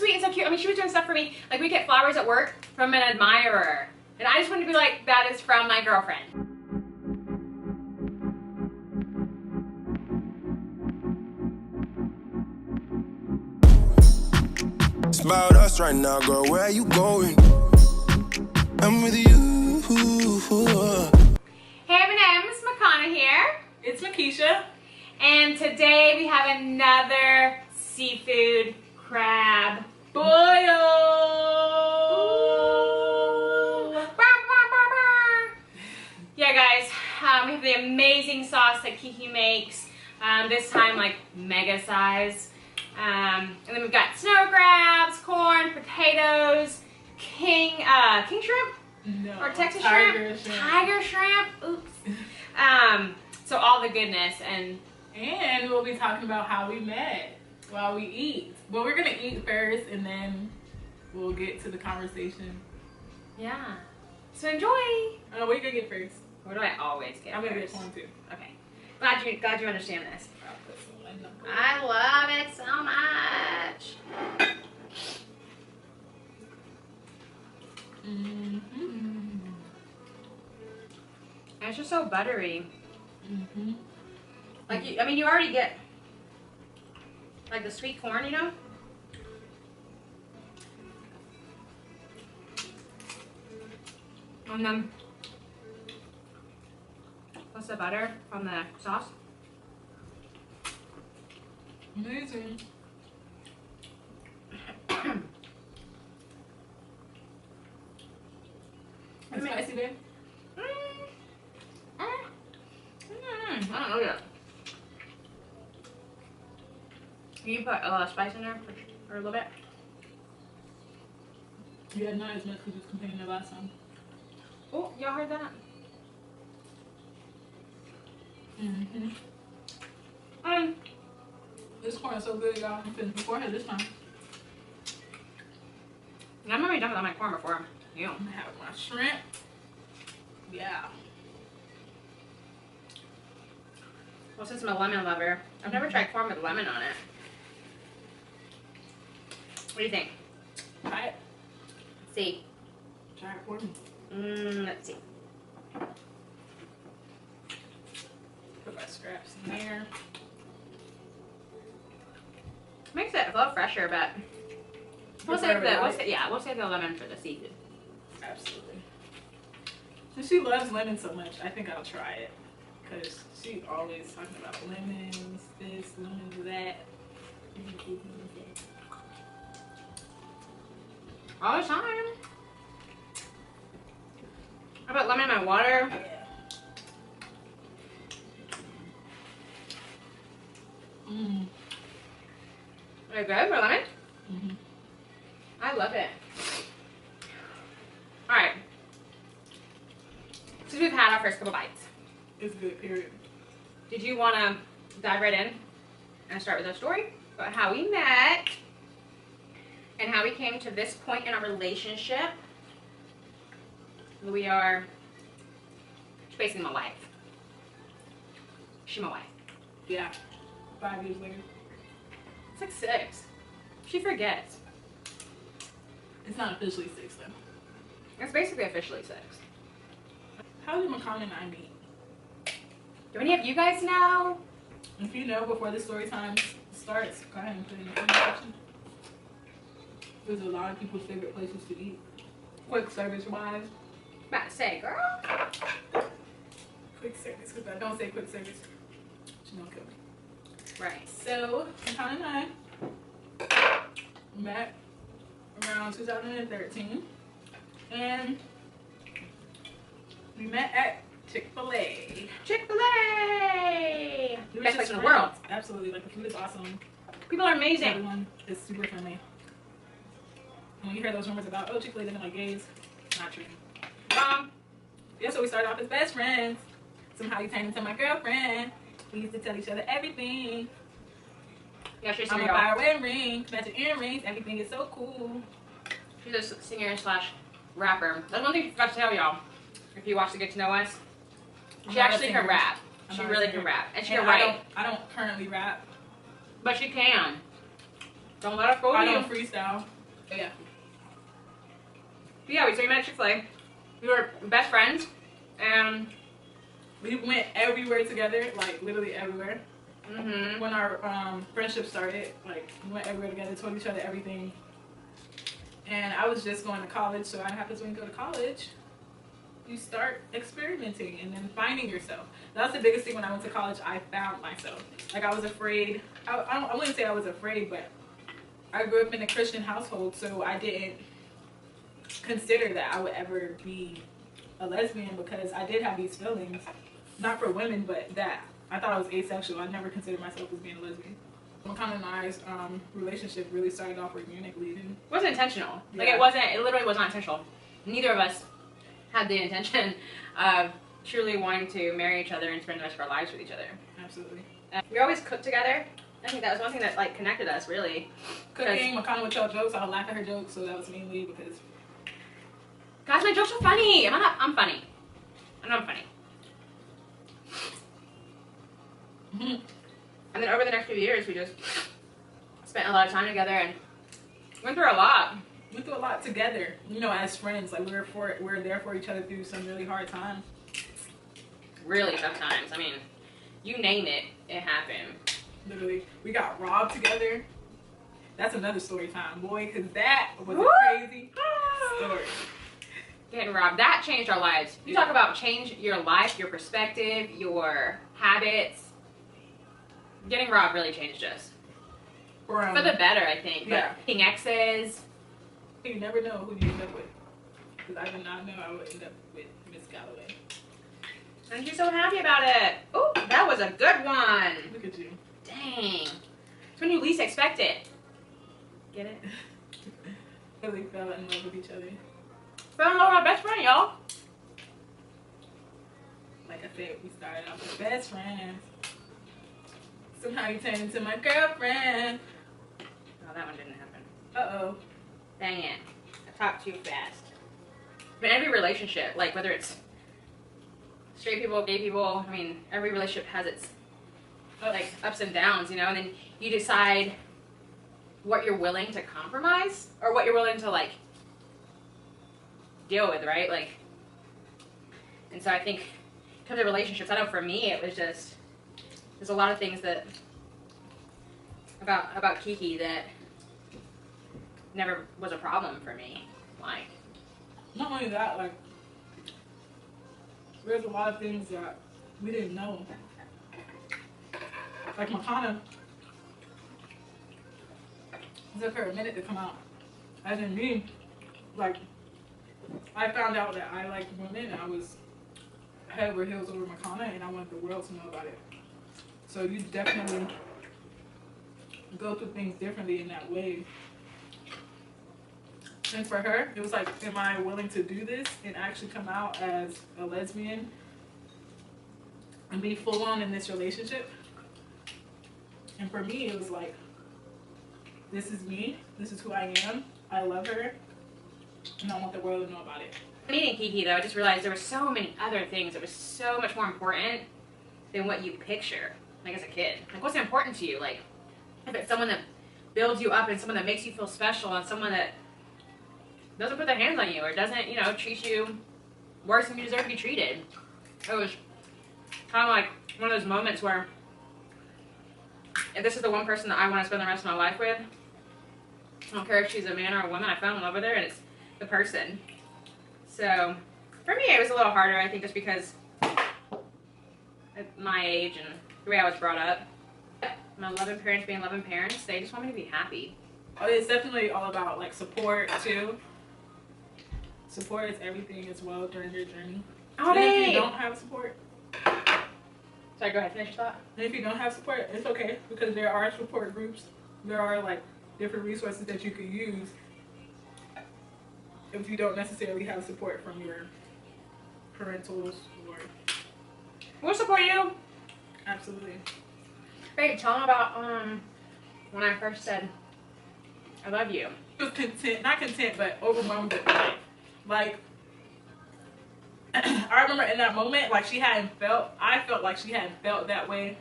sweet and so cute. I mean, she was doing stuff for me. Like, we get flowers at work from an admirer. And I just wanted to be like, that is from my girlfriend. It's about us right now, girl. Where are you going? I'm with you. Hey M&Ms, Micana here. It's Makeshia. And today we have another seafood crab boil. Yeah, guys, we have the amazing sauce that Kiki makes. This time, like, mega size. And then we've got snow crabs, corn, potatoes, king shrimp? No, Or Texas tiger shrimp? Tiger shrimp. Oops. So all the goodness, and we'll be talking about how we met while we eat. But we're gonna eat first, and then we'll get to the conversation. yeah. So enjoy. Oh, what are you gonna get first? What do I always get? I'm gonna first? get corn too. Okay. Glad you understand this. I'll put some in the bowl. I love it so much. And it's just so buttery. Like, I mean, you already get like the sweet corn, you know? And then plus the butter from the sauce. Amazing. It's spicy, babe. I don't know yet. Can you put a lot of spice in there for a little bit? Yeah, not as much as it contained the last time. Oh, y'all heard that? This corn is so good, y'all. I'm finished before this time. I'm already done with my corn before. You. I'm gonna have my shrimp. Yeah. Well, since I'm a lemon lover, I've never tried corn with lemon on it. What do you think? Try it. Let's see. Try it for me. Let's see. Put my scraps in there. Makes it a little fresher, but we'll save the lemon for the seafood. Absolutely. Since she loves lemon so much, I think I'll try it. Because she always talking about lemons, this, lemons, that. All the time. I put lemon in my water. Yeah. Are you good for lemon? Mm-hmm. I love it. Alright. Since we've had our first couple bites, It's good, period. did you want to dive right in and start with our story about how we met and how we came to this point in our relationship? We are, she's basically my wife. She's my wife. Yeah. 5 years later. It's like 6. She forgets. It's not officially 6 though. It's basically officially 6. How did Micana and I meet? Do any of you guys know? If you know before the story time starts, go ahead and put it in the comment section. There's a lot of people's favorite places to eat. Quick service wise. About to say, girl. Quick service, because I don't say quick service. She don't kill me. Right. So, Micana and I met around 2013. And we met at Chick-fil-A. Chick-fil-A! We were Best just place in the friends. world. Absolutely. Like, the food is awesome. People are amazing. Everyone is super friendly. When you hear those rumors about, oh, Chick-fil-A doesn't like gays, not true. Yeah, so we started off as best friends. Somehow you turned into my girlfriend. We used to tell each other everything. Yeah, she's a I'm singer. gonna buy her wedding ring, matching earrings. Everything is so cool. She's a singer slash rapper. That's one thing I forgot to tell y'all. If you watch the Get to Know Us, she actually can rap. I'm She not a really singer. can rap, and she And can write. I don't currently rap. But she can. Don't let us fool I you. don't freestyle. But yeah. Yeah, so we met at Chick-fil-A. We were best friends, and we went everywhere together, like literally everywhere. mm-hmm. When our friendship started, like we went everywhere together, told each other everything. And I was just going to college, so what happens when you go to college? You start experimenting and then finding yourself. That was the biggest thing when I went to college. I found myself. Like I was afraid. I wouldn't say I was afraid, but I grew up in a Christian household, so I didn't consider that I would ever be a lesbian because I did have these feelings, not for women, but that I thought I was asexual. I never considered myself as being a lesbian. Micana and I's relationship really started off organically. It wasn't intentional. Like Yeah. it literally was not intentional. Neither of us had the intention of truly wanting to marry each other and spend the rest of our lives with each other. Absolutely. We always cooked together. I think that was one thing that like connected us really. Cooking, Micana would tell jokes. I would laugh at her jokes, so that was mainly because. Guys, my jokes are funny. I'm funny. I know I'm funny. And then over the next few years, we just spent a lot of time together and went through a lot. Went through a lot together, you know, as friends. Like we're there for each other through some really hard times. Really tough times. I mean, you name it, it happened. Literally, we got robbed together. That's another story time, boy, because that was Woo! a crazy story. Getting robbed, that changed our lives. You talk about change your life, your perspective, your habits. Getting robbed really changed us. For the better, I think. Yeah. But being exes. You never know who you end up with. Because I did not know I would end up with Miss Galloway. Aren't you so happy about it? Oh, that was a good one. Look at you. Dang. It's when you least expect it. Get it? Really fell in love with each other. Fell in love with my best friend, y'all. Like I said, we started off as best friends. Somehow you turned into my girlfriend. Oh, that one didn't happen. Uh-oh. Dang it. I talked too fast. But every relationship, like whether it's straight people, gay people, I mean, every relationship has its like ups and downs, you know, and then you decide what you're willing to compromise or what you're willing to like deal with, right? Like, and so I think in terms of relationships, I know for me it was just, there's a lot of things that about Kiki that never was a problem for me. Like, not only that, like, there's a lot of things that we didn't know. Like Micana, it took her a minute to come out. As in me, like, I found out that I liked women and I was head over heels over Micana and I wanted the world to know about it. So you definitely go through things differently in that way. And for her, it was like, am I willing to do this and actually come out as a lesbian and be full on in this relationship? And for me, it was like, this is me, this is who I am, I love her, and I want the world to know about it. Meeting Kiki, though, I just realized there were so many other things that were so much more important than what you picture, like as a kid. Like, what's important to you? Like, if it's someone that builds you up and someone that makes you feel special and someone that doesn't put their hands on you or doesn't, you know, treat you worse than you deserve to be treated. It was kind of like one of those moments where if this is the one person that I want to spend the rest of my life with, I don't care if she's a man or a woman, I fell in love with her and it's the person. So for me, it was a little harder, I think, just because at my age and the way I was brought up. My loving parents being loving parents, they just want me to be happy. It's definitely all about like support too. Support is everything as well during your journey. Oh, And if babe. you don't have support, Sorry, go ahead, finish your thought. and if you don't have support, it's okay because there are support groups. There are like different resources that you could use if you don't necessarily have support from your parentals or. We'll support you. Absolutely. Babe, tell them about when I first said I love you. She was content, not content, but overwhelmed with life. Like, I remember in that moment, like I felt like she hadn't felt that way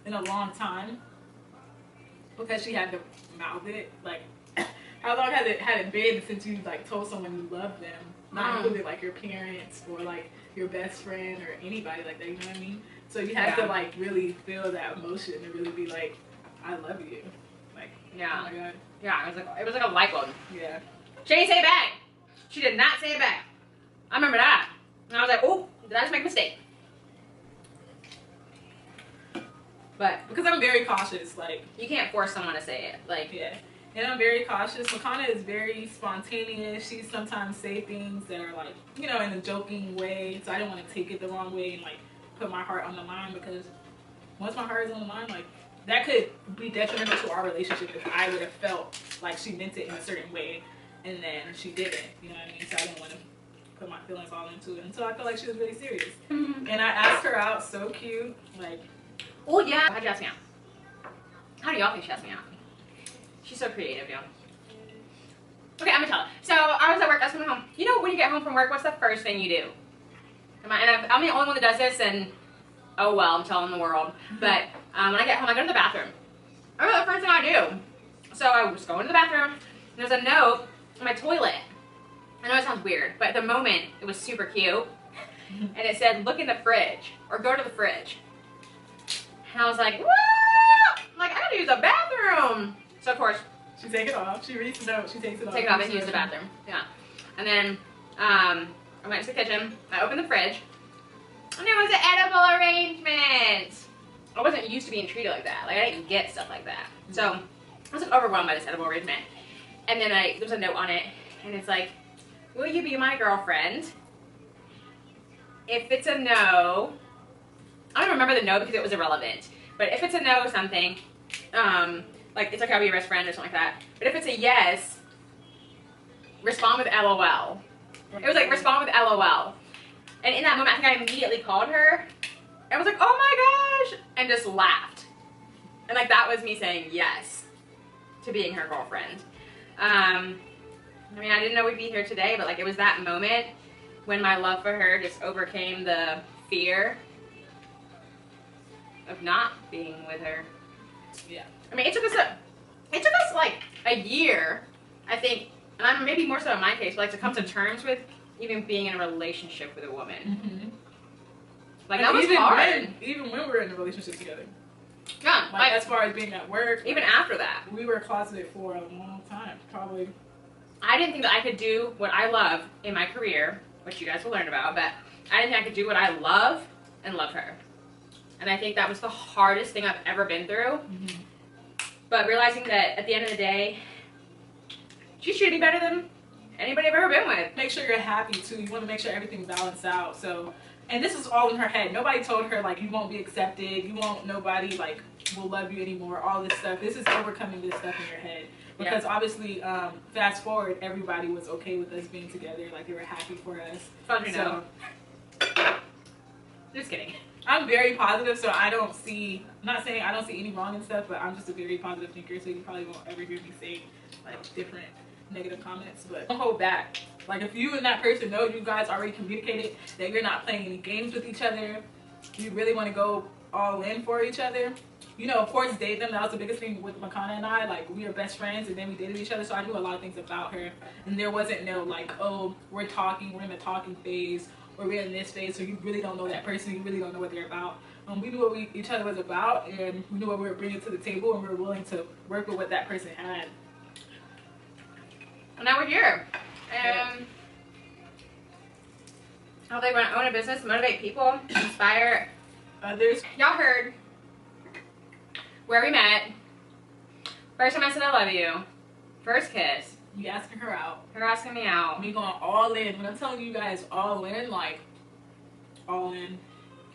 in a long time. because she had to mouth it. Like, how long has it been since you like told someone you love them? Not including like your parents or like your best friend or anybody like that. You know what I mean? So you have to like really feel that emotion and really be like, I love you. Like, yeah. Oh my God. Yeah, it was like a light bulb. Yeah. She didn't say it back. She did not say it back. I remember that. And I was like, oh, did I just make a mistake? But because I'm very cautious, like you can't force someone to say it. Like, yeah. And I'm very cautious. Micana is very spontaneous. She sometimes say things that are like, you know, in a joking way. So I don't want to take it the wrong way and like put my heart on the line, because once my heart is on the line, like that could be detrimental to our relationship if I would have felt like she meant it in a certain way and then she didn't. You know what I mean? So I didn't want to put my feelings all into it until I felt like she was really serious. And I asked her out, so cute. Like, oh yeah. How'd you ask me out? How do y'all think she asked me out? She's so creative, y'all. Okay, I'm gonna tell her. So I was at work, I was coming home. You know when you get home from work, what's the first thing you do? And I'm the only one that does this, and oh well, I'm telling the world. But when I get home, I go to the bathroom. I remember the first thing I do. So I was going to the bathroom, and there's a note on my toilet. I know it sounds weird, but at the moment, it was super cute. And it said, look in the fridge, or go to the fridge. And I was like, what? Like, I gotta use the bathroom. So of course, she takes it off. She reads the note. She takes it off. Take it off and use the bathroom. Yeah. And then I went to the kitchen. I opened the fridge, and it was an edible arrangement. I wasn't used to being treated like that. Like I didn't get stuff like that. So I was like overwhelmed by this edible arrangement. And then there's a note on it, and it's like, will you be my girlfriend? If it's a no, I don't remember the no because it was irrelevant. But if it's a no something, like it's okay, I'll be your best friend or something like that. But if it's a yes, respond with LOL. It was like respond with LOL. And in that moment, I think I immediately called her. I was like, oh my gosh, and just laughed. And like that was me saying yes to being her girlfriend. I mean, I didn't know we'd be here today, but like it was that moment when my love for her just overcame the fear of not being with her. Yeah. I mean, it took us like a year, I think, and maybe more so in my case, but like to come to terms with even being in a relationship with a woman. Mm-hmm. Like that was hard. Even when we were in a relationship together. Yeah. Like as far as being at work. Even after that. We were closeted for a long time, probably. I didn't think that I could do what I love in my career, which you guys will learn about, but I didn't think I could do what I love and love her. And I think that was the hardest thing I've ever been through. Mm-hmm. But realizing that at the end of the day, she's treating me better than anybody I've ever been with. Make sure you're happy too. You want to make sure everything's balanced out. So, and this is all in her head. Nobody told her like you won't be accepted. You won't. Nobody like will love you anymore. All this stuff. This is overcoming this stuff in your head. Because obviously, fast forward, everybody was okay with us being together. Like they were happy for us. So, just kidding. I'm very positive, so I don't see, I'm not saying I don't see any wrong and stuff, but I'm just a very positive thinker, so you probably won't ever hear me say like different negative comments, but don't hold back. Like if you and that person know you guys already communicated that you're not playing any games with each other, you really want to go all in for each other, you know, of course date them. That was the biggest thing with Micana and I. Like we were best friends and then we dated each other, so I knew a lot of things about her, and there wasn't no like, oh, we're talking, we're in the talking phase, or we're in this phase, so you really don't know that person, you really don't know what they're about. We knew what each other was about, and we knew what we were bringing to the table, and we were willing to work with what that person had. And now we're here. And how they want to own a business, motivate people, inspire others. Y'all heard where we met. First time I said I love you. First kiss. You asking her out. Her asking me out. Me going all in. When I'm telling you guys all in, like all in.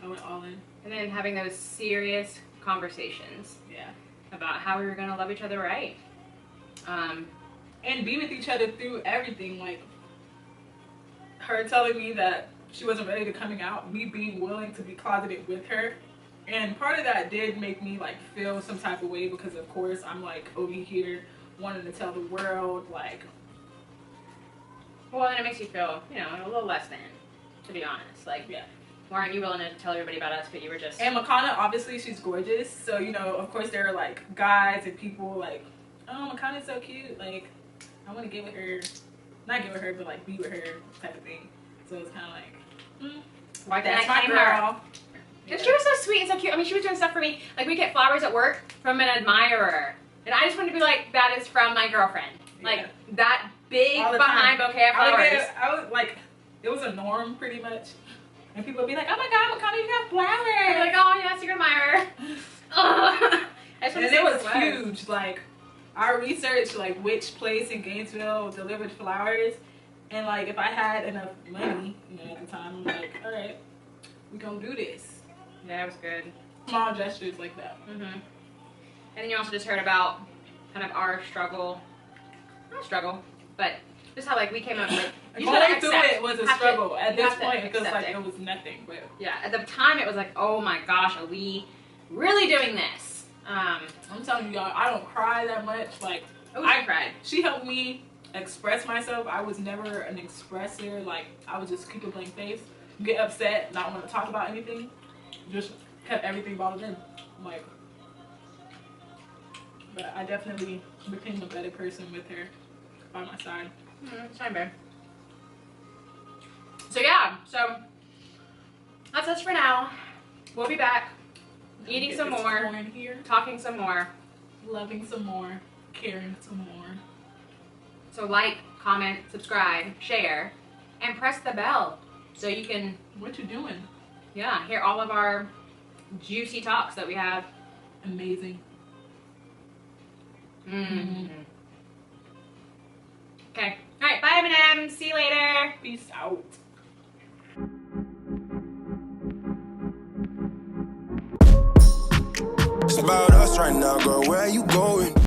I went all in. And then having those serious conversations. Yeah. About how we were gonna love each other right. And be with each other through everything. Like her telling me that she wasn't ready to coming out, me being willing to be closeted with her. And part of that did make me like feel some type of way, because of course I'm like over here wanting to tell the world, like, well, then it makes you feel, you know, a little less than, to be honest. Like, yeah. Why aren't you willing to tell everybody about us? But you were just. And Micana, obviously, she's gorgeous. So, you know, of course, there are like guys and people like, oh, Micana's so cute. Like, I want to get with her. Not get with her, but like be with her type of thing. So it's kind of like, Why can't that's I my claim girl. her? And she was so sweet and so cute. I mean, she was doing stuff for me. Like, we get flowers at work from an admirer. And I just wanted to be like, that is from my girlfriend. Like, Yeah. that big All the behind time. bouquet of flowers. I was like, it was a norm pretty much. And people would be like, oh my God, Micana, you got flowers. I'm like, oh, yeah, secret admirer. I just And wanted to it say was what it huge. Like, our research, like which place in Gainesville delivered flowers. And like, if I had enough money, you know, at the time, I'm like, all right, we gonna do this. Yeah, it was good. Small gestures like that. And then you also just heard about kind of our struggle. Not struggle, but just how like we came up with. Going through it was a struggle. At this point, it feels accept like it. it was nothing. But Yeah, at the time it was like, oh my gosh, are we really doing this? I'm telling you, y'all, I don't cry that much. Like, I cried. She helped me express myself. I was never an expressor. Like, I would just keep a blank face, get upset, not want to talk about anything. Just kept everything bottled in. Like, but I definitely became a better person with her by my side. It's fine, babe. So yeah, so that's us for now. We'll be back, eating some more, here, talking some more, loving some more, caring some more. So like, comment, subscribe, share, and press the bell so you can, What you doing? yeah, hear all of our juicy talks that we have. Amazing. Okay. All right. Bye, M&Ms. See you later. Peace out. It's about us right now, girl. Where you going?